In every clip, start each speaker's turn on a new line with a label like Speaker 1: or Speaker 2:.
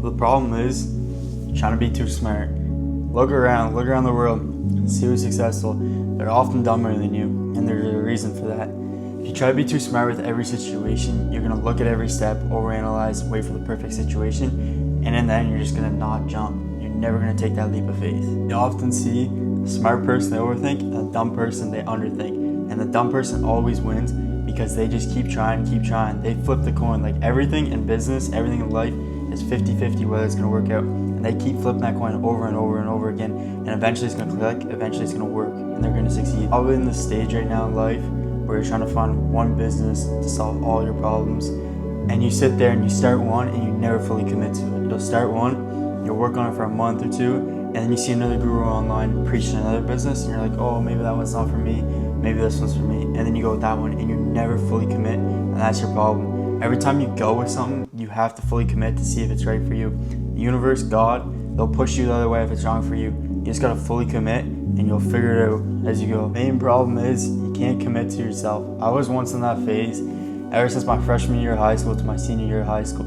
Speaker 1: The problem is trying to be too smart. Look around the world, see who's successful. They're often dumber than you, and there's a reason for that. If you try to be too smart with every situation, you're gonna look at every step, overanalyze, wait for the perfect situation, and in the end, you're just gonna not jump. You're never gonna take that leap of faith. You often see a smart person, they overthink, and a dumb person, they underthink. And the dumb person always wins because they just keep trying. They flip the coin. Like everything in business, everything in life is 50-50 whether it's gonna work out. And they keep flipping that coin over and over again. And eventually it's gonna click, eventually it's gonna work, and they're gonna succeed. Probably in the stage right now in life where you're trying to find one business to solve all your problems. And you sit there and you start one and you never fully commit to it. You'll start one, you'll work on it for a month or two, and then you see another guru online preaching another business and you're like, oh, maybe that one's not for me, maybe this one's for me. And then you go with that one and you never fully commit, and that's your problem. Every time you go with something, you have to fully commit to see if it's right for you. The universe, God, they'll push you the other way if it's wrong for you. You just gotta fully commit and you'll figure it out as you go. Main problem is you can't commit to yourself. I was once in that phase. Ever since my freshman year of high school to my senior year of high school,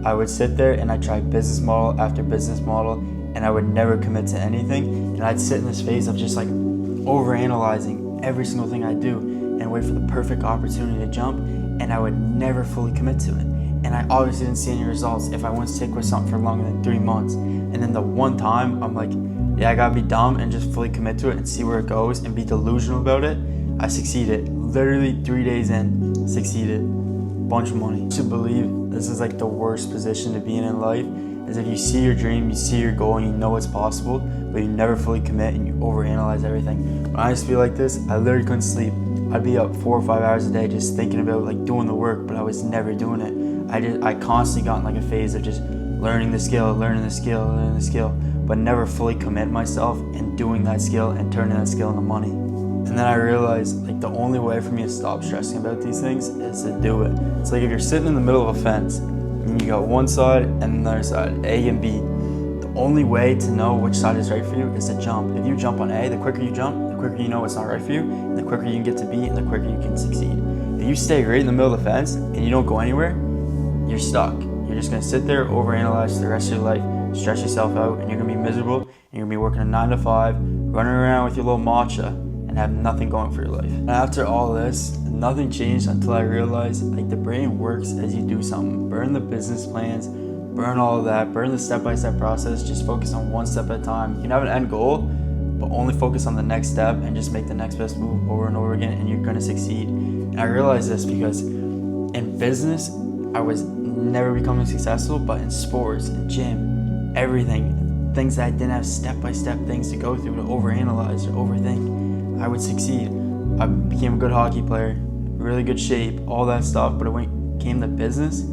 Speaker 1: I would sit there and I'd try business model after business model, and I would never commit to anything. And I'd sit in this phase of just like overanalyzing every single thing I do and wait for the perfect opportunity to jump, and I would never fully commit to it. And I obviously didn't see any results if I went to stick with something for longer than 3 months. And then the one time I'm like, yeah, I gotta be dumb and just fully commit to it and see where it goes and be delusional about it. I succeeded. Literally 3 days in, succeeded. Bunch of money. You should believe this is like the worst position to be in life, is if you see your dream, you see your goal, and you know it's possible, but you never fully commit and you overanalyze everything. When I used to be like this, I literally couldn't sleep. I'd be up 4 or 5 hours a day just thinking about like doing the work, but I was never doing it. I constantly got in like a phase of just learning the skill, but never fully commit myself and doing that skill and turning that skill into money. And then I realized like the only way for me to stop stressing about these things is to do it. It's like if you're sitting in the middle of a fence and you got one side and another side, A and B. The only way to know which side is right for you is to jump. If you jump on A, the quicker you jump, the quicker you know it's not right for you, and the quicker you can get to B, and the quicker you can succeed. If you stay right in the middle of the fence and you don't go anywhere, you're stuck. You're just gonna sit there, overanalyze the rest of your life, stress yourself out, and you're gonna be miserable, and you're gonna be working a 9 to 5, running around with your little matcha, and have nothing going for your life. And after all this, nothing changed until I realized like the brain works as you do something. Burn the business plans, burn all of that, burn the step-by-step process, just focus on one step at a time. You can have an end goal, but only focus on the next step and just make the next best move over and over again, and you're gonna succeed. And I realized this because in business, I was never becoming successful, but in sports, in gym, everything, things that I didn't have step-by-step things to go through to overanalyze or overthink, I would succeed. I became a good hockey player, really good shape, all that stuff, but when it came to business,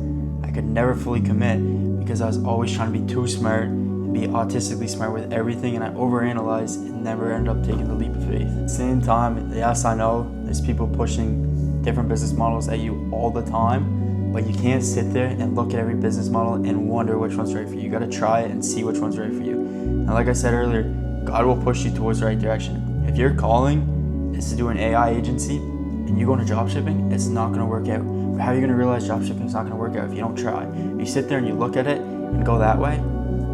Speaker 1: I could never fully commit because I was always trying to be too smart and be autistically smart with everything, and I overanalyzed and never ended up taking the leap of faith. At the same time, yes, I know there's people pushing different business models at you all the time, but you can't sit there and look at every business model and wonder which one's right for you. You gotta try it and see which one's right for you. And like I said earlier, God will push you towards the right direction. If your calling is to do an AI agency and you go into drop shipping, it's not gonna work out. But how are you gonna realize drop shipping is not gonna work out if you don't try? If you sit there and you look at it and go that way,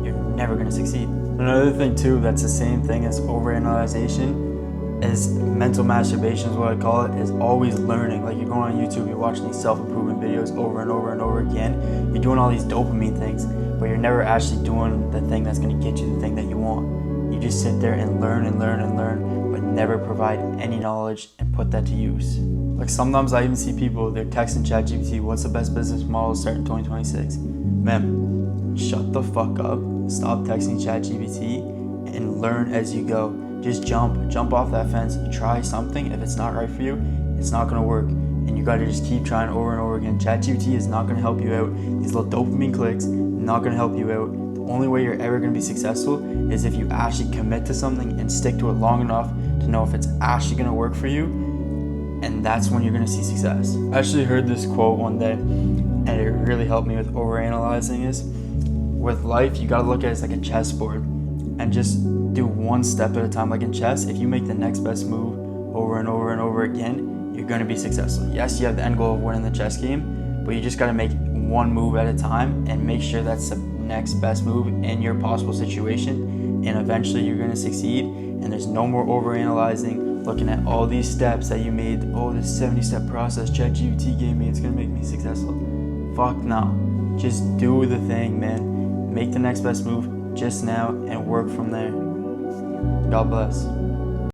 Speaker 1: you're never gonna succeed. Another thing too, that's the same thing as overanalyzation, is mental masturbation is what I call it, is always learning. Like you're going on YouTube, you're watching these self-improvement videos over and over again. You're doing all these dopamine things, but you're never actually doing the thing that's gonna get you the thing that you want. You just sit there and learn, but never provide any knowledge and put that to use. Like sometimes I even see people, they're texting ChatGPT, what's the best business model to start in 2026? Man, shut the fuck up. Stop texting ChatGPT and learn as you go. Just jump off that fence, try something. If it's not right for you, it's not gonna work. And you gotta just keep trying over and over again. ChatGPT is not gonna help you out. These little dopamine clicks, not gonna help you out. The only way you're ever gonna be successful is if you actually commit to something and stick to it long enough to know if it's actually gonna work for you. And that's when you're gonna see success. I actually heard this quote one day, and it really helped me with overanalyzing is, with life, you gotta look at it as like a chessboard and just do one step at a time. Like in chess, if you make the next best move over and over again, you're gonna be successful. Yes, you have the end goal of winning the chess game, but you just gotta make one move at a time and make sure that's the next best move in your possible situation, and eventually you're going to succeed. And there's no more overanalyzing, looking at all these steps that you made. Oh, this 70-step process ChatGPT gave me, it's going to make me successful. Fuck no. Just do the thing, man. Make the next best move just now and work from there. God bless.